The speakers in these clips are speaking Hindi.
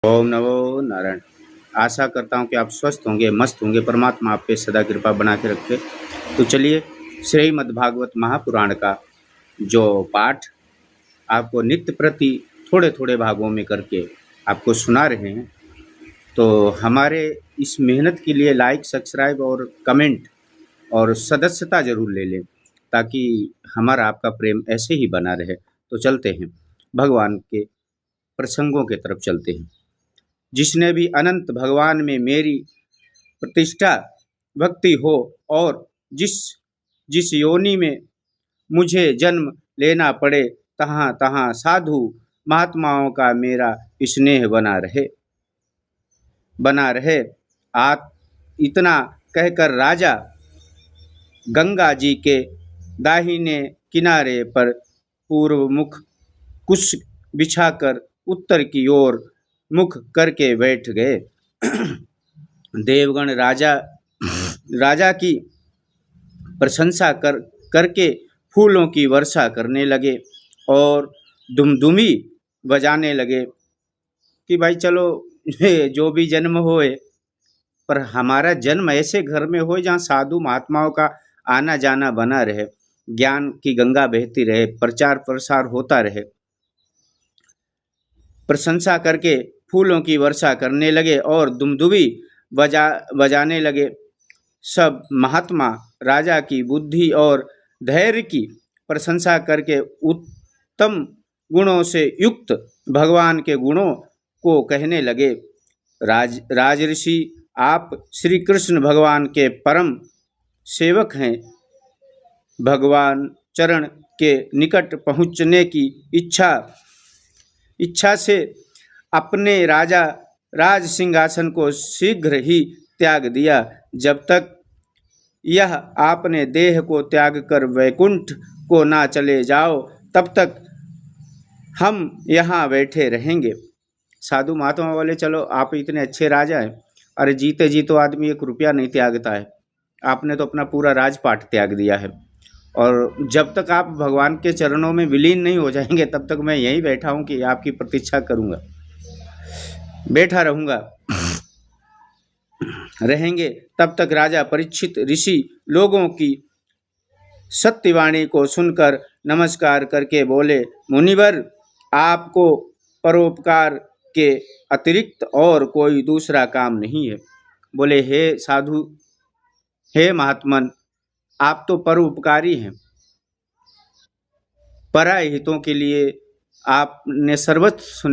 ओम नमो नारायण। आशा करता हूँ कि आप स्वस्थ होंगे, मस्त होंगे। परमात्मा आप पे सदा कृपा बना के रखे। तो चलिए, श्रीमद् भागवत महापुराण का जो पाठ आपको नित्य प्रति थोड़े थोड़े भागों में करके आपको सुना रहे हैं, तो हमारे इस मेहनत के लिए लाइक, सब्सक्राइब और कमेंट और सदस्यता जरूर ले लें, ताकि हमारा आपका प्रेम ऐसे ही बना रहे। तो चलते हैं, भगवान के प्रसंगों के तरफ चलते हैं। जिसने भी अनंत भगवान में मेरी प्रतिष्ठा भक्ति हो, और जिस जिस योनि में मुझे जन्म लेना पड़े, तहाँ तहाँ साधु महात्माओं का मेरा स्नेह बना रहे। आप इतना कहकर राजा गंगा जी के दाहिने किनारे पर पूर्व मुख कुश बिछाकर उत्तर की ओर मुख करके बैठ गए। देवगण राजा की प्रशंसा करके फूलों की वर्षा करने लगे और दुमदुमी बजाने लगे कि भाई चलो, जो भी जन्म होए, पर हमारा जन्म ऐसे घर में हो जहाँ साधु महात्माओं का आना जाना बना रहे, ज्ञान की गंगा बहती रहे, प्रचार प्रसार होता रहे। प्रशंसा करके फूलों की वर्षा करने लगे और दुमदुमी बजाने लगे। सब महात्मा राजा की बुद्धि और धैर्य की प्रशंसा करके उत्तम गुणों से युक्त भगवान के गुणों को कहने लगे। राजऋषि, आप श्री कृष्ण भगवान के परम सेवक हैं। भगवान चरण के निकट पहुँचने की इच्छा से अपने राज सिंहासन को शीघ्र ही त्याग दिया। जब तक यह आपने देह को त्याग कर वैकुंठ को ना चले जाओ, तब तक हम यहाँ बैठे रहेंगे। साधु महात्मा बोले, चलो आप इतने अच्छे राजा हैं, अरे जीते जी तो आदमी 1 रुपया नहीं त्यागता है, आपने तो अपना पूरा राजपाट त्याग दिया है, और जब तक आप भगवान के चरणों में विलीन नहीं हो जाएंगे, तब तक मैं यहीं बैठा हूँ कि आपकी प्रतीक्षा करूँगा, बैठा रहेंगे। तब तक राजा परीक्षित ऋषि लोगों की सत्यवाणी को सुनकर नमस्कार करके बोले, मुनिवर, आपको परोपकार के अतिरिक्त और कोई दूसरा काम नहीं है। बोले, हे साधु, हे महात्मन, आप तो परोपकारी हैं। पराय हितों के लिए आपने सर्वस्व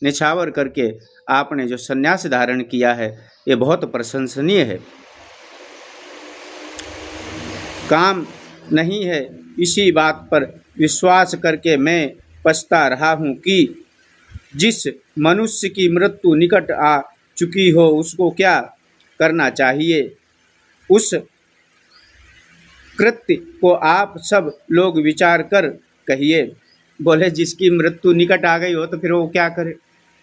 निछावर करके आपने जो संन्यास धारण किया है, ये बहुत प्रशंसनीय है। काम नहीं है, इसी बात पर विश्वास करके मैं पछता रहा हूँ कि जिस मनुष्य की मृत्यु निकट आ चुकी हो, उसको क्या करना चाहिए, उस कृत्य को आप सब लोग विचार कर कहिए। बोले, जिसकी मृत्यु निकट आ गई हो तो फिर वो क्या करे।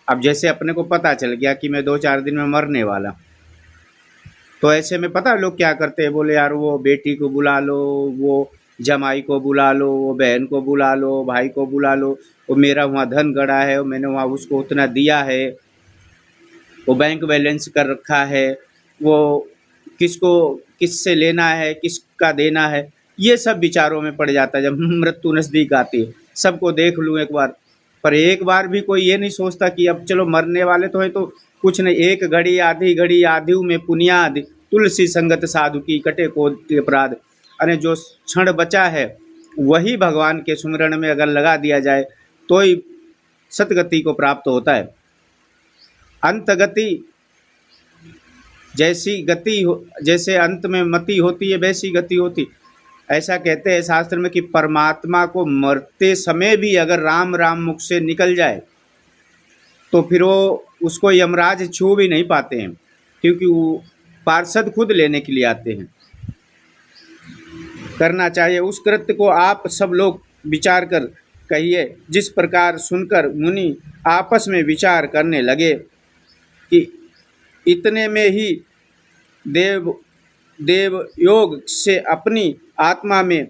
अब जैसे अपने को पता चल गया कि मैं 2-4 दिन में मरने वाला, तो ऐसे में पता लोग क्या करते हैं, बोले यार वो बेटी को बुला लो, वो जमाई को बुला लो, वो बहन को बुला लो, भाई को बुला लो, वो मेरा वहाँ धन गड़ा है, वो मैंने वहाँ उसको उतना दिया है, वो बैंक बैलेंस कर रखा है, वो किससे लेना है, किसका देना है, ये सब विचारों में पड़ जाता है। जब मृत्यु नज़दीक आती है, सबको देख लूँ एक बार, पर एक बार भी कोई ये नहीं सोचता कि अब चलो मरने वाले तो है, तो कुछ नहीं, एक घड़ी आधी में पुनियाद, तुलसी संगत साधु की कटे को अपराध। अरे जो क्षण बचा है, वही भगवान के सुमिरन में अगर लगा दिया जाए तो ही सतगति को प्राप्त होता है। अंतगति जैसे अंत में मति होती है, वैसी गति होती। ऐसा कहते हैं शास्त्र में कि परमात्मा को मरते समय भी अगर राम राम मुख से निकल जाए, तो फिर वो उसको यमराज छू भी नहीं पाते हैं, क्योंकि वो पार्षद खुद लेने के लिए आते हैं। करना चाहिए उस कृत्य को आप सब लोग विचार कर कहिए। जिस प्रकार सुनकर मुनि आपस में विचार करने लगे कि इतने में ही देव योग से अपनी आत्मा में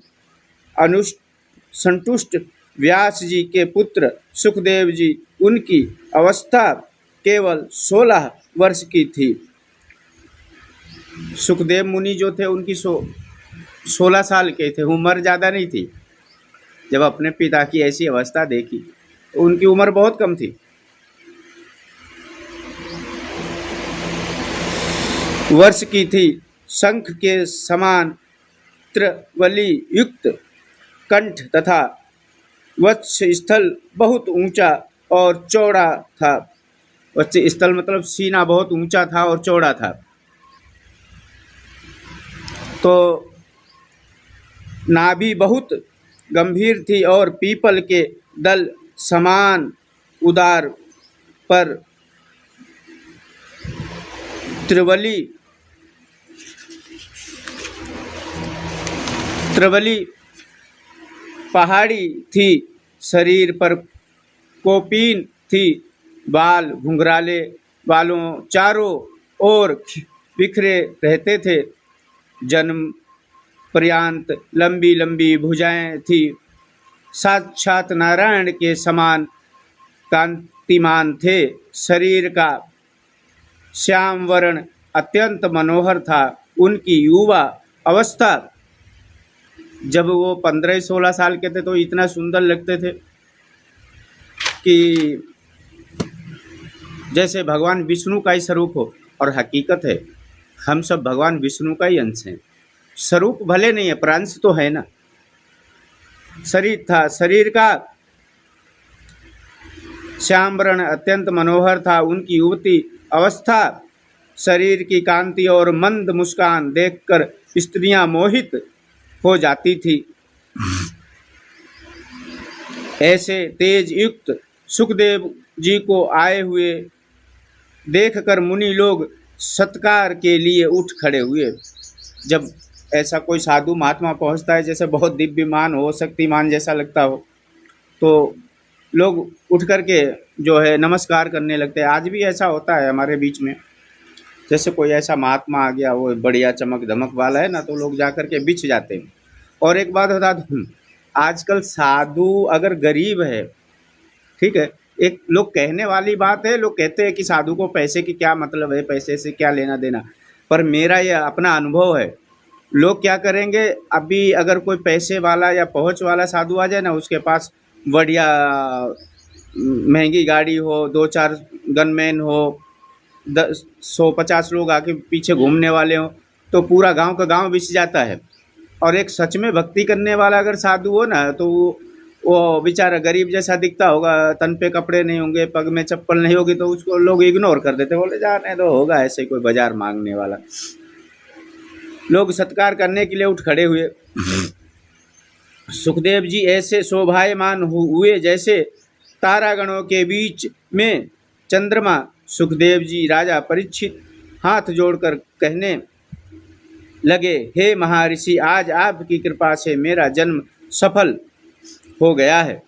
संतुष्ट व्यास जी के पुत्र सुखदेव जी उनकी अवस्था केवल 16 वर्ष की थी। सुखदेव मुनि जो थे उनकी 16 साल के थे, उम्र ज़्यादा नहीं थी। जब अपने पिता की ऐसी अवस्था देखी तो उनकी उम्र बहुत कम थी। वर्ष की थी। शंख के समान त्रवली युक्त कंठ तथा वत्स स्थल बहुत ऊंचा और चौड़ा था। वत्स स्थल मतलब सीना बहुत ऊंचा था और चौड़ा था। तो नाभि बहुत गंभीर थी और पीपल के दल समान उदार पर त्रिवली पहाड़ी थी। शरीर पर कोपीन थी। बाल घुंघराले बालों चारों ओर बिखरे रहते थे। जन्म पर्यंत लंबी लंबी भुजाएं थी। साक्षात नारायण के समान कांतिमान थे। शरीर का श्याम वर्ण अत्यंत मनोहर था। उनकी युवा अवस्था जब वो 15-16 साल के थे तो इतना सुंदर लगते थे कि जैसे भगवान विष्णु का ही स्वरूप हो। और हकीकत है हम सब भगवान विष्णु का ही अंश हैं। स्वरूप भले नहीं है पर अंश तो है ना। शरीर था, शरीर का श्याम वर्ण अत्यंत मनोहर था। उनकी युवती अवस्था, शरीर की कांति और मंद मुस्कान देखकर स्त्रियां मोहित हो जाती थी। ऐसे तेज युक्त सुखदेव जी को आए हुए देखकर मुनि लोग सत्कार के लिए उठ खड़े हुए। जब ऐसा कोई साधु महात्मा पहुंचता है, जैसे बहुत दिव्यमान हो, शक्तिमान जैसा लगता हो, तो लोग उठ करके जो है नमस्कार करने लगते हैं। आज भी ऐसा होता है हमारे बीच में। जैसे कोई ऐसा महात्मा आ गया, वो बढ़िया चमक धमक वाला है ना, तो लोग जा कर के बिछ जाते हैं। और एक बात बता दूँ, आजकल साधु अगर गरीब है, ठीक है, एक लोग कहने वाली बात है, लोग कहते हैं कि साधु को पैसे की क्या मतलब है, पैसे से क्या लेना देना। पर मेरा यह अपना अनुभव है, लोग क्या करेंगे, अभी अगर कोई पैसे वाला या पहुंच वाला साधु आ जाए ना, उसके पास बढ़िया महंगी गाड़ी हो, 2-4 गनमैन हो, 100-50 लोग आके पीछे घूमने वाले हों, तो पूरा गांव का गांव बिछ जाता है। और एक सच में भक्ति करने वाला अगर साधु हो ना, तो वो बेचारा गरीब जैसा दिखता होगा, तन पे कपड़े नहीं होंगे, पग में चप्पल नहीं होगी, तो उसको लोग इग्नोर कर देते, बोले जाने दो, होगा ऐसे ही कोई बाजार मांगने वाला। लोग सत्कार करने के लिए उठ खड़े हुए। सुखदेव जी ऐसे शोभायमान हुए जैसे तारागणों के बीच में चंद्रमा। सुखदेव जी राजा परीक्षित हाथ जोड़कर कहने लगे, हे महर्षि, आज आपकी कृपा से मेरा जन्म सफल हो गया है।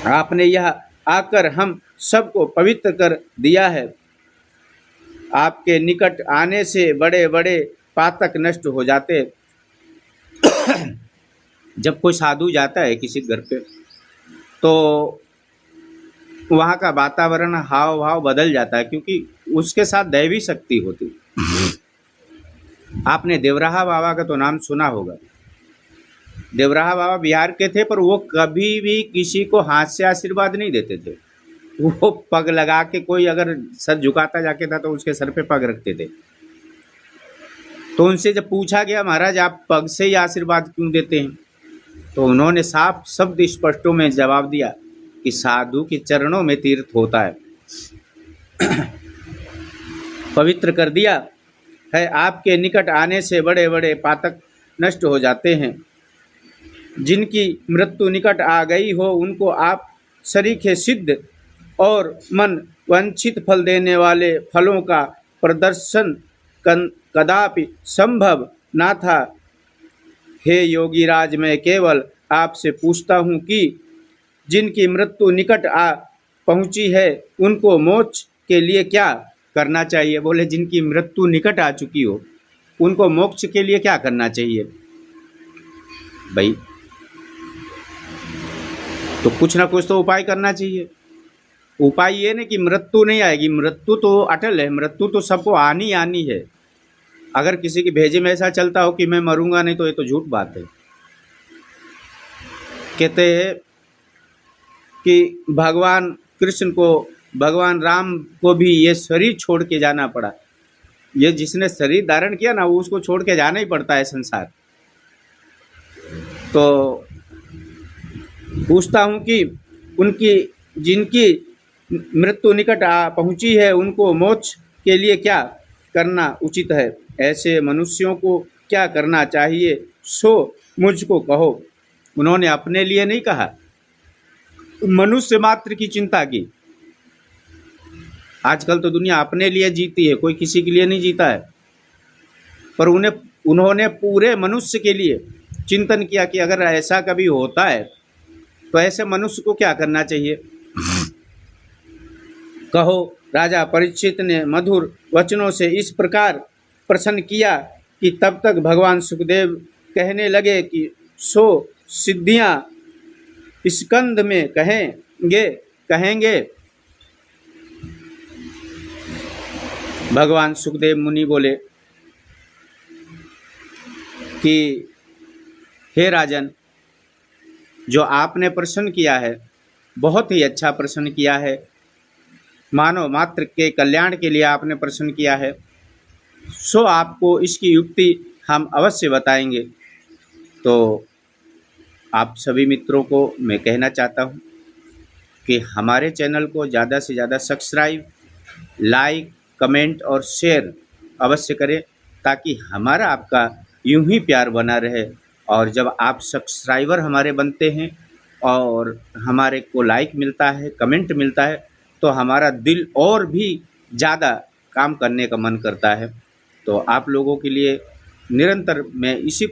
आपने यह आकर हम सबको पवित्र कर दिया है। आपके निकट आने से बड़े बड़े पातक नष्ट हो जाते। जब कोई साधु जाता है किसी घर पे, तो वहाँ का वातावरण, हाव भाव बदल जाता है, क्योंकि उसके साथ दैवी शक्ति होती। आपने देवराहा बाबा का तो नाम सुना होगा। देवराहा बाबा बिहार के थे, पर वो कभी भी किसी को हाथ से आशीर्वाद नहीं देते थे। वो पग लगा के, कोई अगर सर झुकाता जाके था तो उसके सर पे पग रखते थे। तो उनसे जब पूछा गया, महाराज आप पग से ही आशीर्वाद क्यों देते हैं, तो उन्होंने साफ शब्द स्पष्टों में जवाब दिया कि साधु के चरणों में तीर्थ होता है, पवित्र कर दिया है। आपके निकट आने से बड़े बड़े पातक नष्ट हो जाते हैं। जिनकी मृत्यु निकट आ गई हो, उनको आप सरीखे सिद्ध और मन वांछित फल देने वाले फलों का प्रदर्शन कदापि संभव ना था। हे योगीराज, मैं केवल आपसे पूछता हूँ कि जिनकी मृत्यु निकट आ पहुँची है, उनको मोक्ष के लिए क्या करना चाहिए। बोले जिनकी मृत्यु निकट आ चुकी हो, उनको मोक्ष के लिए क्या करना चाहिए। भाई तो कुछ ना कुछ तो उपाय करना चाहिए। उपाय ये नहीं कि मृत्यु नहीं आएगी, मृत्यु तो अटल है, मृत्यु तो सबको आनी आनी है। अगर किसी के भेजे में ऐसा चलता हो कि मैं मरूंगा नहीं, तो ये तो झूठ बात है। कहते हैं कि भगवान कृष्ण को, भगवान राम को भी ये शरीर छोड़ के जाना पड़ा। ये जिसने शरीर धारण किया ना, वो उसको छोड़ के जाना ही पड़ता है संसार। तो पूछता हूँ कि उनकी, जिनकी मृत्यु निकट आ पहुँची है, उनको मोक्ष के लिए क्या करना उचित है? ऐसे मनुष्यों को क्या करना चाहिए, सो मुझको कहो। उन्होंने अपने लिए नहीं कहा, मनुष्य मात्र की चिंता की। आजकल तो दुनिया अपने लिए जीती है, कोई किसी के लिए नहीं जीता है। पर उन्होंने पूरे मनुष्य के लिए चिंतन किया कि अगर ऐसा कभी होता है तो ऐसे मनुष्य को क्या करना चाहिए। कहो। राजा परीक्षित ने मधुर वचनों से इस प्रकार प्रसन्न किया कि तब तक भगवान सुखदेव कहने लगे कि सो सिद्धियां स्कंद में कहेंगे। भगवान सुखदेव मुनि बोले कि हे राजन, जो आपने प्रश्न किया है बहुत ही अच्छा प्रश्न किया है। मानव मात्र के कल्याण के लिए आपने प्रश्न किया है, सो आपको इसकी युक्ति हम अवश्य बताएंगे। तो आप सभी मित्रों को मैं कहना चाहता हूँ कि हमारे चैनल को ज़्यादा से ज़्यादा सब्सक्राइब, लाइक, कमेंट और शेयर अवश्य करें, ताकि हमारा आपका यूं ही प्यार बना रहे। और जब आप सब्सक्राइबर हमारे बनते हैं और हमारे को लाइक मिलता है, कमेंट मिलता है, तो हमारा दिल और भी ज़्यादा काम करने का मन करता है। तो आप लोगों के लिए निरंतर मैं इसी